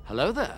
Hello there.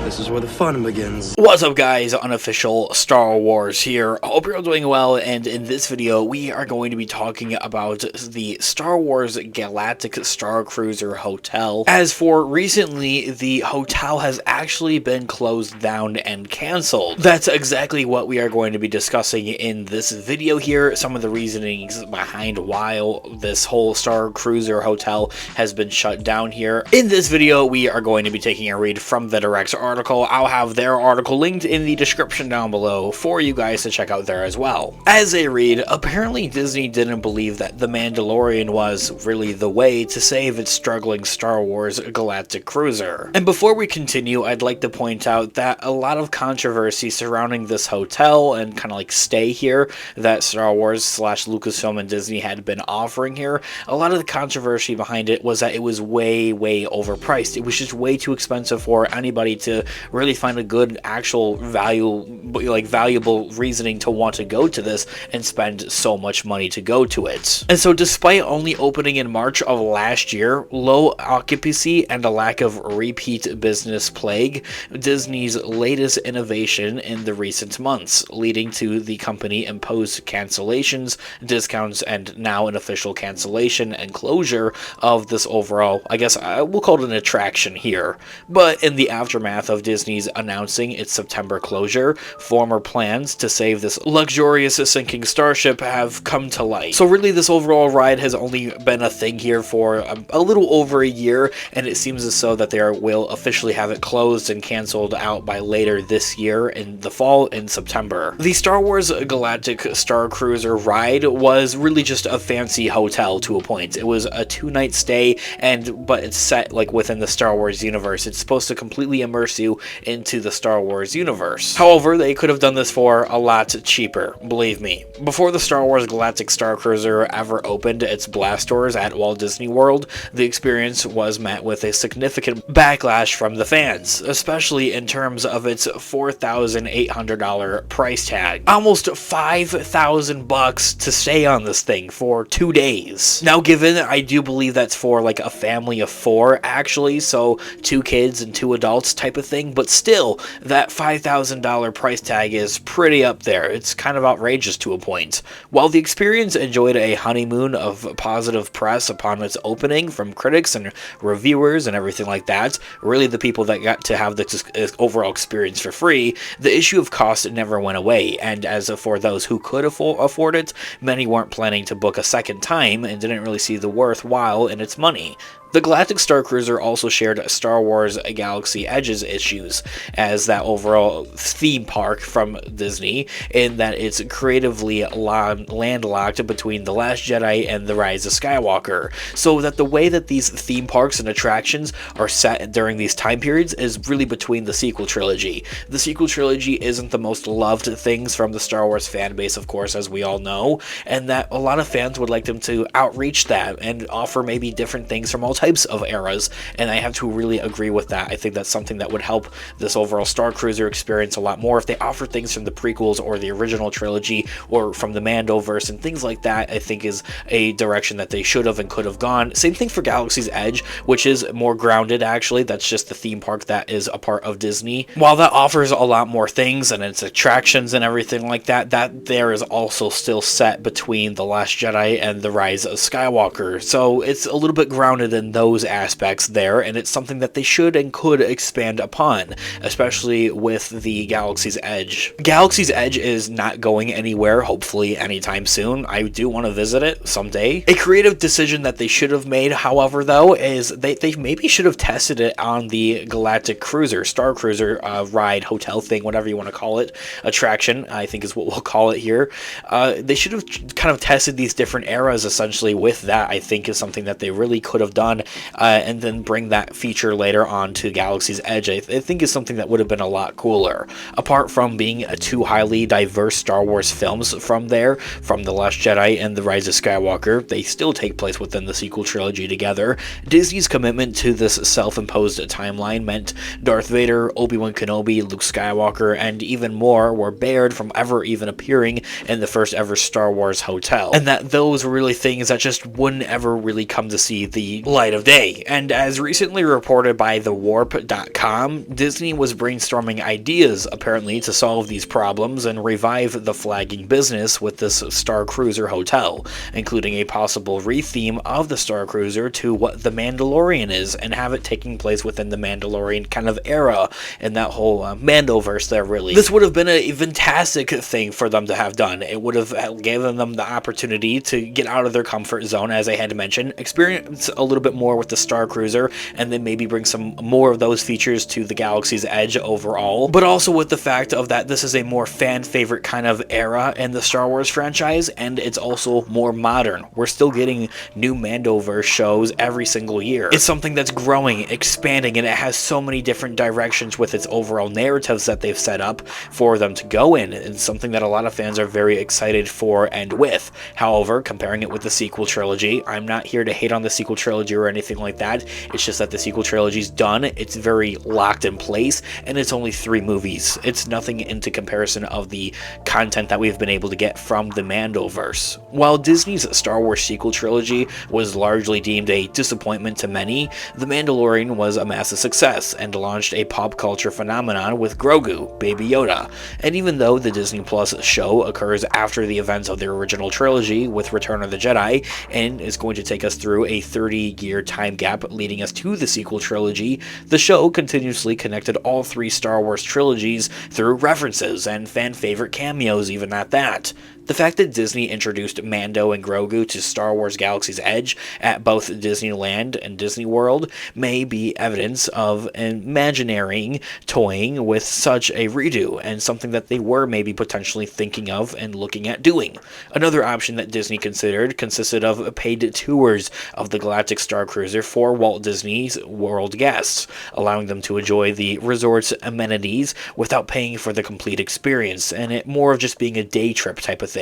This is where the fun begins. What's up, guys? Unofficial Star Wars here. Hope you're all doing well, and in this video we are going to be talking about the Star Wars Galactic STARCRUISER Hotel. As for recently, the hotel has actually been closed down and cancelled. That's exactly what we are going to be discussing in this video here, some of the reasonings behind why this whole STARCRUISER Hotel has been shut down here. In this video we are going to be taking a read from the direct article. I'll have their article linked in the description down below for you guys to check out there as well. As a read, apparently Disney didn't believe that The Mandalorian was really the way to save its struggling Star Wars Galactic Cruiser. And before we continue, I'd like to point out that a lot of controversy surrounding this hotel and kind of like stay here that Star Wars / Lucasfilm and Disney had been offering here, a lot of the controversy behind it was that it was way overpriced. It was just way too expensive for anybody to really find a good actual valuable reasoning to want to go to this and spend so much money to go to it. And so despite only opening in March of last year, low occupancy and a lack of repeat business plague Disney's latest innovation in the recent months, leading to the company imposed cancellations, discounts, and now an official cancellation and closure of this overall, I guess we'll call it an attraction here. But in the aftermath of Disney's announcing its September closure, former plans to save this luxurious sinking starship have come to light. So really this overall ride has only been a thing here for a little over a year, and it seems as though that they will officially have it closed and canceled out by later this year in the fall, in September. The Star Wars Galactic STARCRUISER ride was really just a fancy hotel to a point. It was a 2-night stay, but it's set like within the Star Wars universe. It's supposed to completely immerse you into the Star Wars universe. However, they could have done this for a lot cheaper, believe me. Before the Star Wars Galactic STARCRUISER ever opened its blast doors at Walt Disney World, the experience was met with a significant backlash from the fans, especially in terms of its $4,800 price tag. Almost $5,000 to stay on this thing for 2 days. Now, given I do believe that's for like a family of 4 actually, so 2 kids and 2 adults type of thing, but still that $5,000 price tag is pretty up there. It's kind of outrageous to a point. While the experience enjoyed a honeymoon of positive press upon its opening from critics and reviewers and everything like that, really the people that got to have the overall experience for free, the issue of cost never went away, and as for those who could afford it, many weren't planning to book a second time and didn't really see the worthwhile in its money. The Galactic STARCRUISER also shared Star Wars Galaxy Edge's issues as that overall theme park from Disney, in that it's creatively landlocked between The Last Jedi and The Rise of Skywalker, so that the way that these theme parks and attractions are set during these time periods is really between the sequel trilogy. The sequel trilogy isn't the most loved things from the Star Wars fan base, of course, as we all know, and that a lot of fans would like them to outreach that and offer maybe different things from all types of eras, and I have to really agree with that. I think that's something that would help this overall STARCRUISER experience a lot more if they offer things from the prequels or the original trilogy or from the Mandoverse and things like that. I think is a direction that they should have and could have gone. Same thing for Galaxy's Edge, which is more grounded actually. That's just the theme park that is a part of Disney. While that offers a lot more things and its attractions and everything like that, that there is also still set between The Last Jedi and The Rise of Skywalker. So it's a little bit grounded in those aspects there, and it's something that they should and could expand upon, especially with the Galaxy's Edge. Galaxy's Edge is not going anywhere, hopefully anytime soon. I do want to visit it someday. A creative decision that they should have made, however, though, is they maybe should have tested it on the Galactic Cruiser, STARCRUISER ride, hotel thing, whatever you want to call it, attraction, I think is what we'll call it here. They should have kind of tested these different eras essentially with that. I think is something that they really could have done, and then bring that feature later on to Galaxy's Edge. I think is something that would have been a lot cooler. Apart from being two highly diverse Star Wars films from there, from The Last Jedi and The Rise of Skywalker, they still take place within the sequel trilogy together. Disney's commitment to this self-imposed timeline meant Darth Vader, Obi-Wan Kenobi, Luke Skywalker, and even more were barred from ever even appearing in the first ever Star Wars hotel, and that those were really things that just wouldn't ever really come to see the light light of day. And as recently reported by thewarp.com, Disney was brainstorming ideas apparently to solve these problems and revive the flagging business with this STARCRUISER hotel, including a possible re-theme of the STARCRUISER to what the Mandalorian is, and have it taking place within the Mandalorian kind of era in that whole Mandoverse there, really. This would have been a fantastic thing for them to have done. It would have given them the opportunity to get out of their comfort zone, as I had mentioned, experience a little bit more with the STARCRUISER, and then maybe bring some more of those features to the Galaxy's Edge overall, but also with the fact of that this is a more fan favorite kind of era in the Star Wars franchise, and it's also more modern. We're still getting new Mandoverse shows every single year. It's something that's growing, expanding, and it has so many different directions with its overall narratives that they've set up for them to go in. It's something that a lot of fans are very excited for and with. However, comparing it with the sequel trilogy, I'm not here to hate on the sequel trilogy or anything like that. It's just that the sequel trilogy's done, it's very locked in place, and it's only 3 movies. It's nothing into comparison of the content that we've been able to get from the Mandoverse. While Disney's Star Wars sequel trilogy was largely deemed a disappointment to many, The Mandalorian was a massive success and launched a pop culture phenomenon with Grogu, Baby Yoda. And even though the Disney Plus show occurs after the events of the original trilogy with Return of the Jedi, and is going to take us through a 30-year time gap leading us to the sequel trilogy, the show continuously connected all 3 Star Wars trilogies through references and fan-favorite cameos even at that. The fact that Disney introduced Mando and Grogu to Star Wars Galaxy's Edge at both Disneyland and Disney World may be evidence of Imagineering toying with such a redo, and something that they were maybe potentially thinking of and looking at doing. Another option that Disney considered consisted of paid tours of the Galactic StarCruiser for Walt Disney's World guests, allowing them to enjoy the resort's amenities without paying for the complete experience, and it more of just being a day trip type of thing.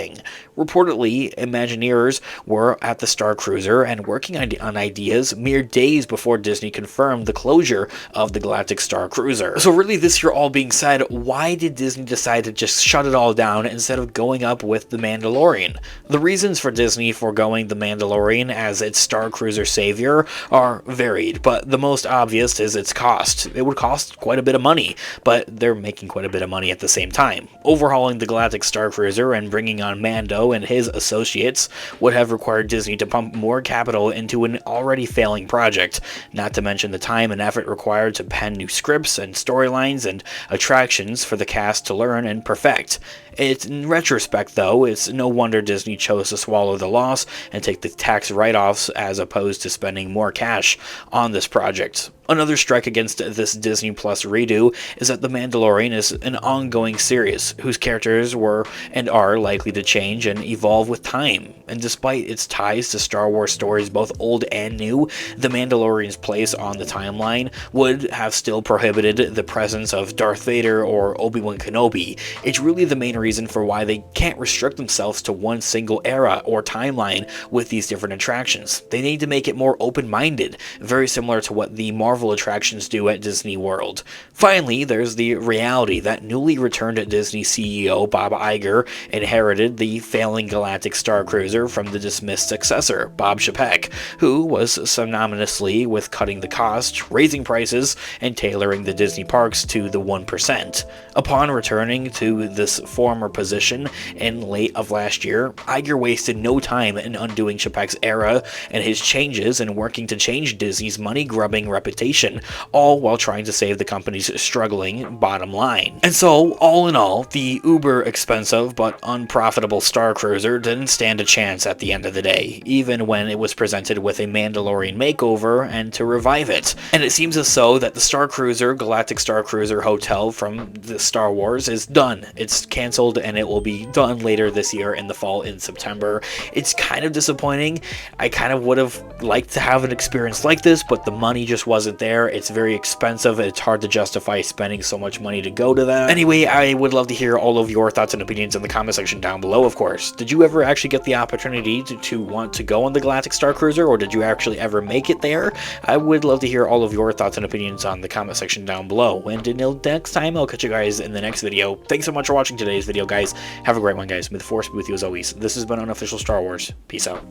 Reportedly, Imagineers were at the StarCruiser and working on ideas mere days before Disney confirmed the closure of the Galactic StarCruiser. So really, this here all being said, why did Disney decide to just shut it all down instead of going up with The Mandalorian? The reasons for Disney foregoing The Mandalorian as its StarCruiser savior are varied, but the most obvious is its cost. It would cost quite a bit of money, but they're making quite a bit of money at the same time. Overhauling the Galactic StarCruiser and bringing on Mando and his associates would have required Disney to pump more capital into an already failing project, not to mention the time and effort required to pen new scripts and storylines and attractions for the cast to learn and perfect. In retrospect, though, it's no wonder Disney chose to swallow the loss and take the tax write-offs as opposed to spending more cash on this project. Another strike against this Disney Plus redo is that The Mandalorian is an ongoing series whose characters were and are likely to change and evolve with time. And despite its ties to Star Wars stories both old and new, The Mandalorian's place on the timeline would have still prohibited the presence of Darth Vader or Obi-Wan Kenobi. It's really the main reason for why they can't restrict themselves to one single era or timeline with these different attractions. They need to make it more open-minded, very similar to what the Marvel attractions do at Disney World. Finally, there's the reality that newly returned Disney CEO Bob Iger inherited the failing Galactic StarCruiser from the dismissed successor, Bob Chapek, who was synonymously with cutting the cost, raising prices, and tailoring the Disney parks to the 1%. Upon returning to this former position in late of last year, Iger wasted no time in undoing Chapek's era and his changes and working to change Disney's money-grubbing reputation, all while trying to save the company's struggling bottom line. And so, all in all, the uber expensive but unprofitable StarCruiser didn't stand a chance at the end of the day, even when it was presented with a Mandalorian makeover and to revive it. And it seems as though that the StarCruiser, Galactic StarCruiser Hotel from the Star Wars is done. It's canceled and it will be done later this year in the fall in September. It's kind of disappointing. I kind of would have liked to have an experience like this, but the money just wasn't there. It's very expensive. It's hard to justify spending so much money to go to that. Anyway, I would love to hear all of your thoughts and opinions in the comment section down below, of course. Did you ever actually get the opportunity to want to go on the Galactic StarCruiser, or did you actually ever make it there? I would love to hear all of your thoughts and opinions on the comment section down below. And until next time, I'll catch you guys in the next video. Thanks so much for watching today's video, guys. Have a great one, guys. May the Force be with you as always. This has been Unofficial Star Wars. Peace out.